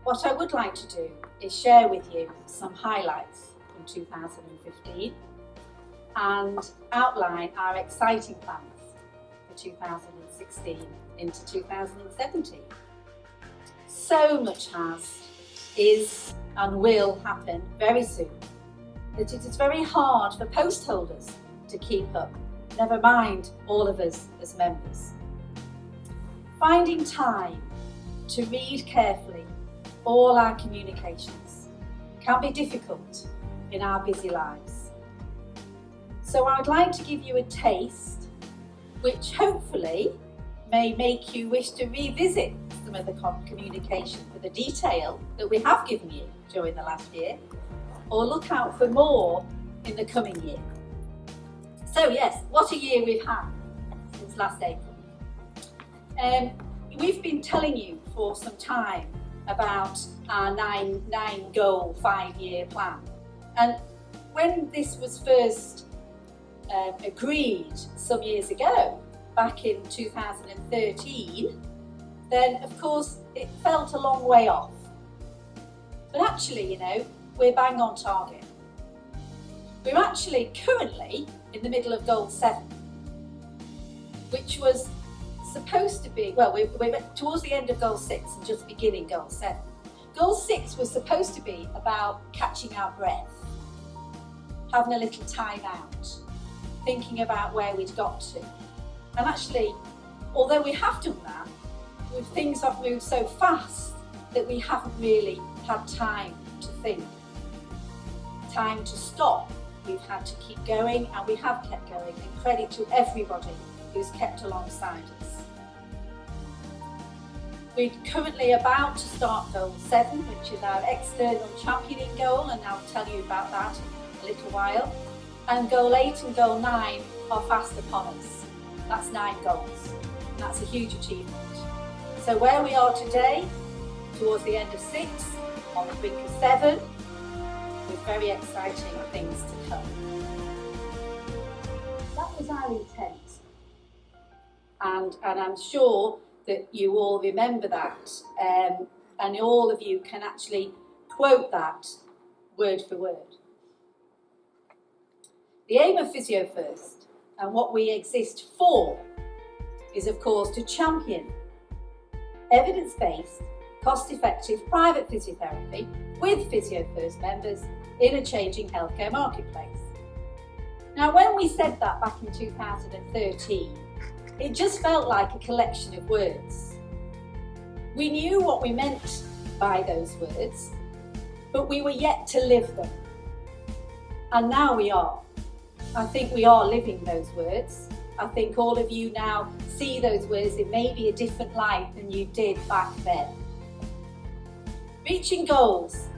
What I would like to do is share with you some highlights from 2015 and outline our exciting plans for 2016 into 2017. So much is and will happen very soon that it is very hard for post holders to keep up, never mind all of us as members. Finding time to read carefully all our communications can be difficult in our busy lives. So I'd like to give you a taste which hopefully may make you wish to revisit some of the communication for the detail that we have given you during the last year, or look out for more in the coming year. So yes, what a year we've had since last April. We've been telling you for some time about our nine goal 5-year plan, and when this was first agreed some years ago, back in 2013, then of course it felt a long way off. But actually, we're bang on target. We're actually currently in the middle of goal 7, which was supposed to be, well, we're towards the end of goal 6 and just beginning goal 7. Goal 6 was supposed to be about catching our breath, having a little time out, thinking about where we'd got to. And actually, although we have done that, things have moved so fast that we haven't really had time to think, time to stop. We've had to keep going, and we have kept going, and credit to everybody who's kept alongside us. We're currently about to start goal 7, which is our external championing goal, and I'll tell you about that in a little while. And goal 8 and goal 9 are fast upon us. That's 9 goals, and that's a huge achievement. So where we are today, towards the end of 6, on the brink of 7, with very exciting things to come. That was our intent, and I'm sure that you all remember that, and all of you can actually quote that word for word. The aim of Physio First, and what we exist for, is of course to champion evidence-based, cost-effective private physiotherapy with Physio First members in a changing healthcare marketplace. Now, when we said that back in 2013, it just felt like a collection of words. We knew what we meant by those words, but we were yet to live them. And now we are. I think we are living those words. I think all of you now see those words in maybe a different light than you did back then. Reaching goals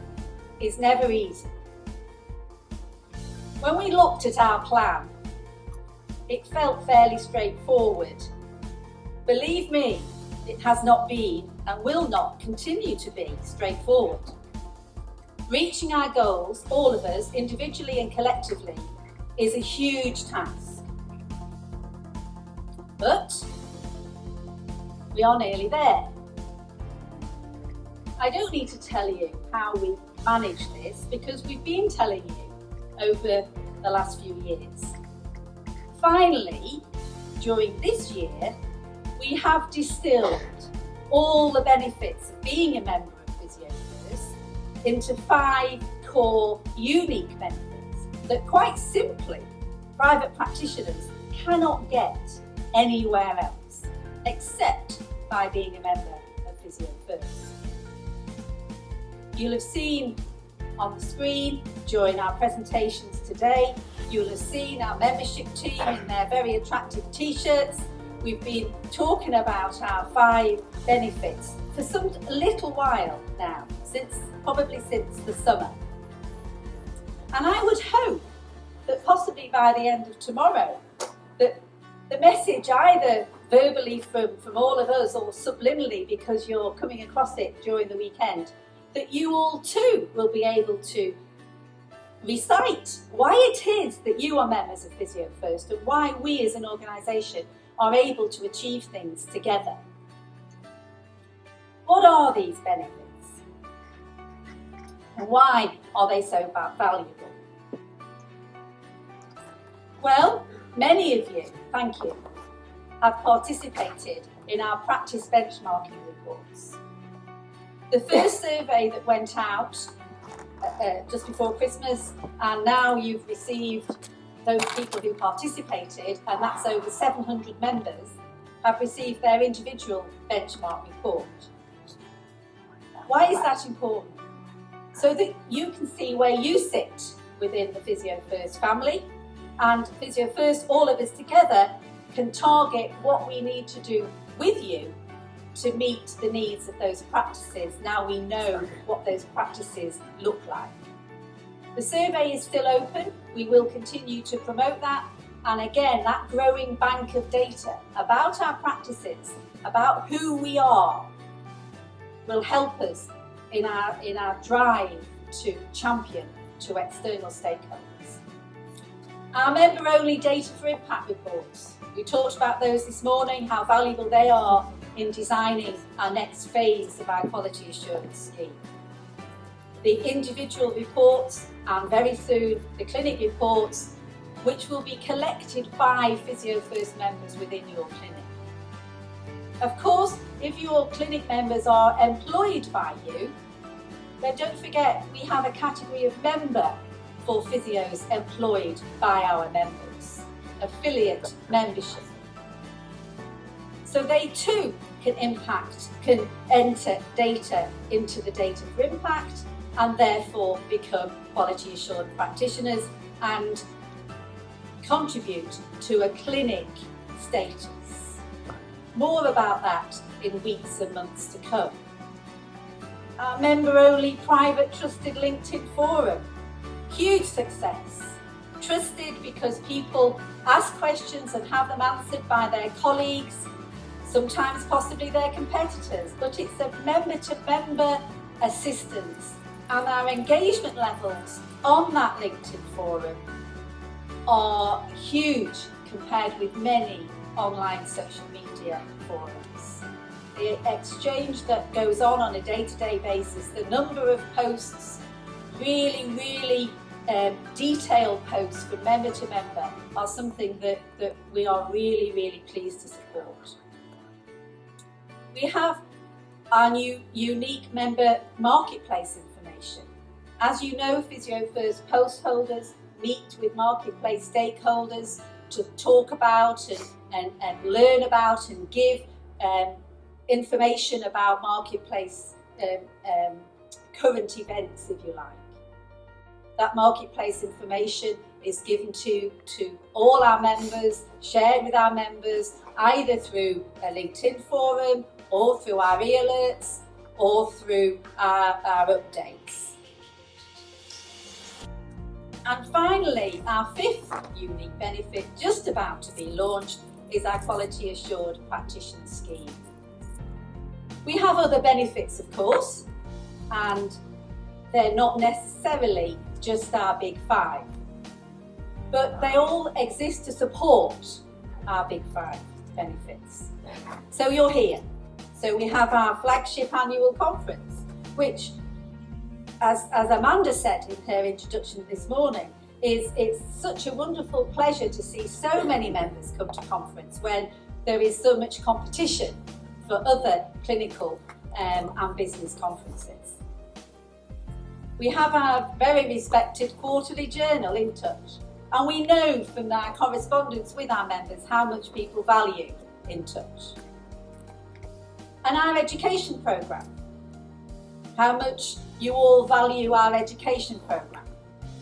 is never easy. When we looked at our plan, it felt fairly straightforward. Believe me, it has not been and will not continue to be straightforward. Reaching our goals, all of us, individually and collectively, is a huge task. But we are nearly there. I don't need to tell you how we manage this, because we've been telling you over the last few years. Finally, during this year, we have distilled all the benefits of being a member of Physio First into 5 core unique benefits that, quite simply, private practitioners cannot get anywhere else except by being a member of Physio First. You'll have seen on the screen during our presentations today, you'll have seen our membership team in their very attractive t-shirts. We've been talking about our 5 benefits for a little while now, probably since the summer. And I would hope that possibly by the end of tomorrow, that the message, either verbally from all of us or subliminally because you're coming across it during the weekend, that you all too will be able to recite why it is that you are members of Physio First and why we as an organisation are able to achieve things together. What are these benefits? And why are they so valuable? Well, many of you, thank you, have participated in our practice benchmarking reports. The first survey that went out just before Christmas, and now you've received those people who participated, and that's over 700 members, have received their individual benchmark report. Why is that important? So that you can see where you sit within the Physio First family, and Physio First, all of us together, can target what we need to do with you to meet the needs of those practices. Now we know what those practices look like. The survey is still open. We will continue to promote that. And again, that growing bank of data about our practices, about who we are, will help us in our drive to champion to external stakeholders. Our member-only data for impact reports. We talked about those this morning, how valuable they are in designing our next phase of our quality assurance scheme. The individual reports, and very soon the clinic reports, which will be collected by Physio First members within your clinic. Of course, if your clinic members are employed by you, then don't forget we have a category of member for physios employed by our members, affiliate membership. So they too can enter data into the data for impact and therefore become quality assured practitioners and contribute to a clinic status. More about that in weeks and months to come. Our member-only private trusted LinkedIn forum. Huge success. Trusted because people ask questions and have them answered by their colleagues, sometimes possibly their competitors, but it's a member-to-member assistance, and our engagement levels on that LinkedIn forum are huge compared with many online social media forums. The exchange that goes on a day-to-day basis, the number of posts, really detailed posts from member to member, are something that we are really pleased to support. We have our new unique member marketplace information. As you know, Physio First post holders meet with marketplace stakeholders to talk about and learn about and give information about marketplace current events, if you like. That marketplace information is given to all our members, shared with our members, either through a LinkedIn forum or through our e-alerts or through our updates. And finally, our fifth unique benefit, just about to be launched, is our Quality Assured Practitioner Scheme. We have other benefits, of course, and they're not necessarily just our big five, but they all exist to support our big five benefits. So you're here. So we have our flagship annual conference, which, as Amanda said in her introduction this morning, it's such a wonderful pleasure to see so many members come to conference when there is so much competition for other clinical and business conferences. We have our very respected quarterly journal, In Touch, and we know from our correspondence with our members how much people value In Touch. And our education programme, how much you all value our education programme.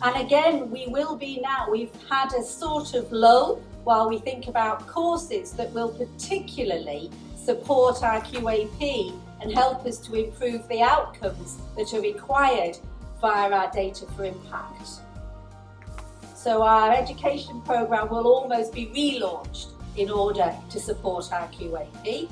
And again, we will be now, we've had a sort of lull while we think about courses that will particularly support our QAP and help us to improve the outcomes that are required via our data for impact. So our education programme will almost be relaunched in order to support our QAP.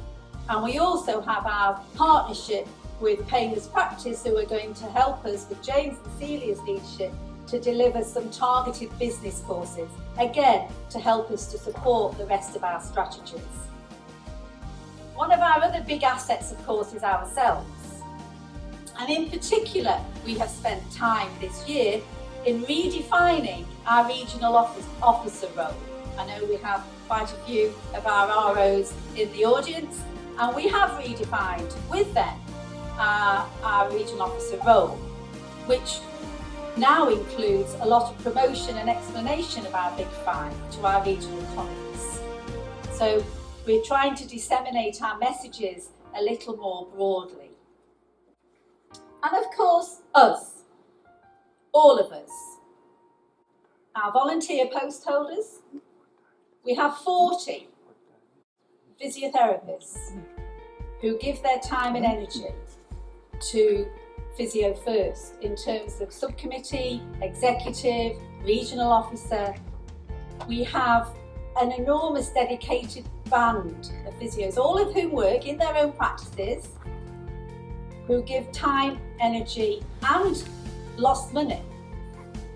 And we also have our partnership with Painless Practice, who are going to help us with James and Celia's leadership to deliver some targeted business courses, again, to help us to support the rest of our strategies. One of our other big assets, of course, is ourselves. And in particular, we have spent time this year in redefining our regional officer role. I know we have quite a few of our ROs in the audience, and we have redefined with them our regional officer role, which now includes a lot of promotion and explanation of our Big Five to our regional colleagues. So we're trying to disseminate our messages a little more broadly. And of course, us, all of us, our volunteer post holders. We have 40 physiotherapists who give their time and energy to Physio First in terms of subcommittee, executive, regional officer. We have an enormous dedicated band of physios, all of whom work in their own practices, who give time, energy and lost money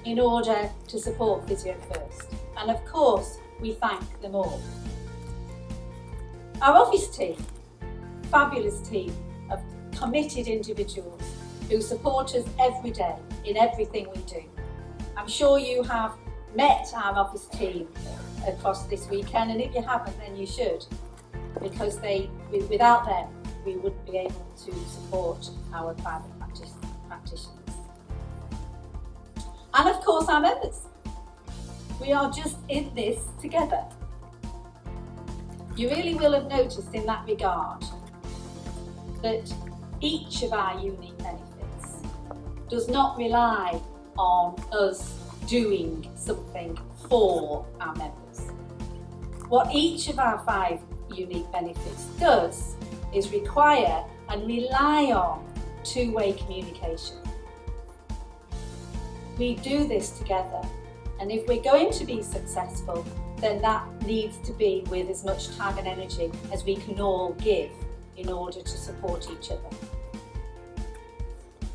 in order to support Physio First. And of course, we thank them all. Our office team, fabulous team of committed individuals who support us every day in everything we do. I'm sure you have met our office team across this weekend, and if you haven't, then you should, because without them, we wouldn't be able to support our private practitioners. And of course, our members. We are just in this together. You really will have noticed in that regard that each of our unique benefits does not rely on us doing something for our members. What each of our 5 unique benefits does is require and rely on two-way communication. We do this together, and if we're going to be successful, then that needs to be with as much time and energy as we can all give in order to support each other.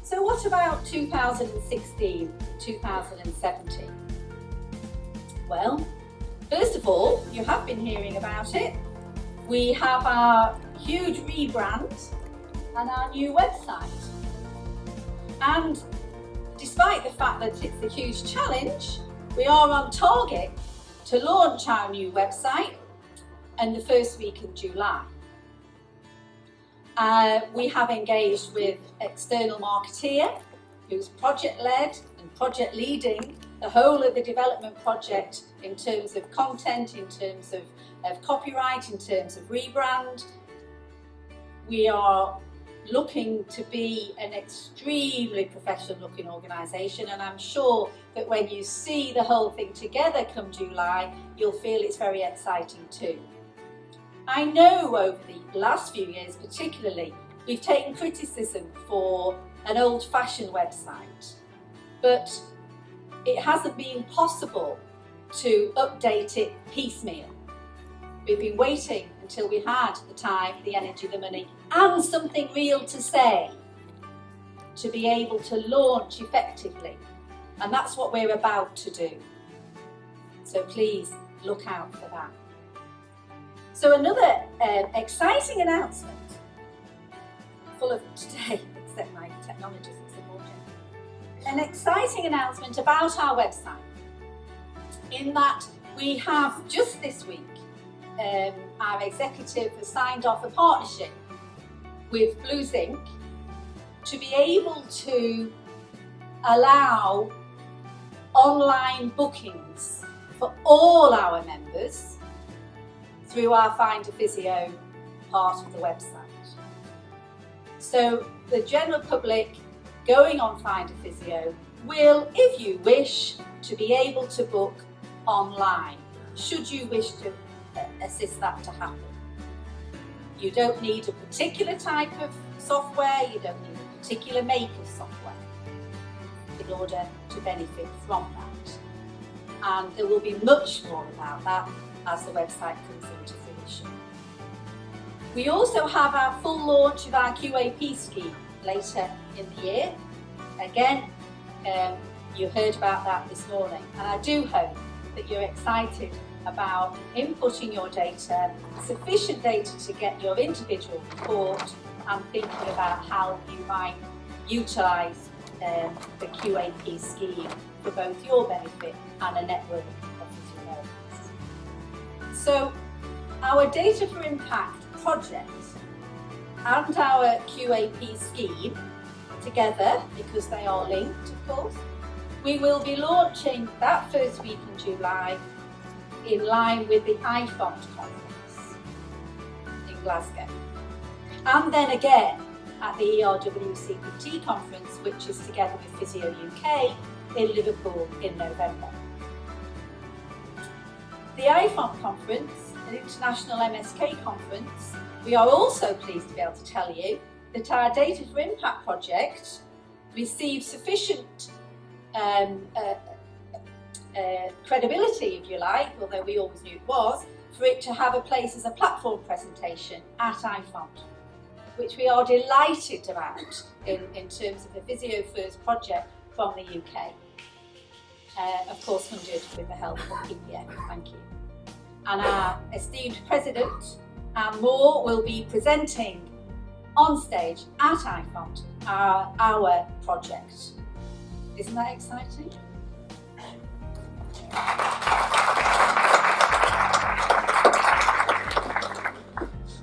So what about 2016, 2017? Well, first of all, you have been hearing about it. We have our huge rebrand and our new website. And despite the fact that it's a huge challenge, we are on target to launch our new website in the first week in July. We have engaged with external marketeer who's project-led and project-leading the whole of the development project in terms of content, in terms of copyright, in terms of rebrand. We are looking to be an extremely professional looking organisation, and I'm sure that when you see the whole thing together come July, you'll feel it's very exciting too. I know over the last few years particularly, we've taken criticism for an old-fashioned website, but it hasn't been possible to update it piecemeal. We've been waiting until we had the time, the energy, the money, and something real to say to be able to launch effectively. And that's what we're about to do. So please look out for that. So another exciting announcement, full of today, except my technologies are supporting. An exciting announcement about our website, in that we have just this week, our executive has signed off a partnership with Bluezinc to be able to allow online bookings for all our members through our Find a Physio part of the website. So the general public going on Find a Physio will, if you wish, to be able to book online, should you wish to assist that to happen. You don't need a particular type of software, you don't need a particular make of software in order to benefit from that. And there will be much more about that as the website comes into fruition. We also have our full launch of our QAP scheme later in the year. Again, you heard about that this morning, and I do hope that you're excited about inputting your data, sufficient data to get your individual report, and thinking about how you might utilise the QAP scheme for both your benefit and a network of physiotherapists. So our Data for Impact project and our QAP scheme together, because they are linked of course, we will be launching that first week in July in line with the IFOMT conference in Glasgow. And then again at the ERWCPT conference, which is together with Physio UK in Liverpool in November. The IFOMT conference, an international MSK conference, we are also pleased to be able to tell you that our Data for Impact project received sufficient credibility, if you like, although we always knew it was, for it to have a place as a platform presentation at IFOMT, which we are delighted about in terms of the Physio First project from the UK. Of course funded with the help of PPF, thank you. And our esteemed President, Anne Moore, will be presenting on stage at IFOMT our project. Isn't that exciting?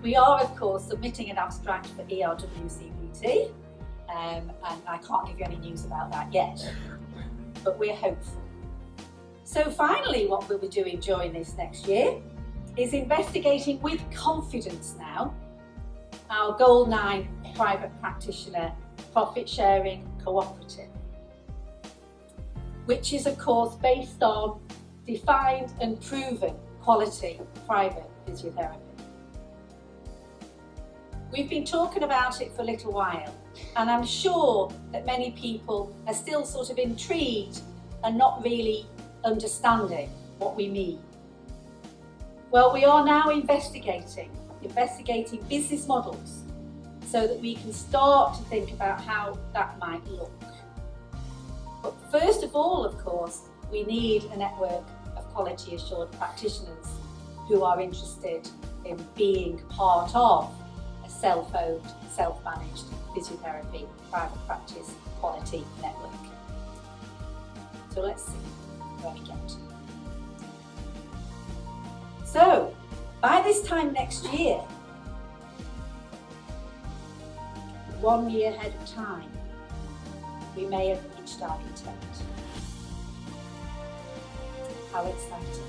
We are, of course, submitting an abstract for ERWCPT, and I can't give you any news about that yet, but we're hopeful. So finally, what we'll be doing during this next year is investigating with confidence now our Goal 9 private practitioner profit sharing cooperative, which is of course based on defined and proven quality private physiotherapy. We've been talking about it for a little while, and I'm sure that many people are still sort of intrigued and not really understanding what we mean. Well, we are now investigating business models so that we can start to think about how that might look. But first of all, of course, we need a network of quality assured practitioners who are interested in being part of a self-owned, self-managed physiotherapy private practice quality network. So let's see where we get to. So by this time next year, 1 year ahead of time, we may have reached our intent. How exciting.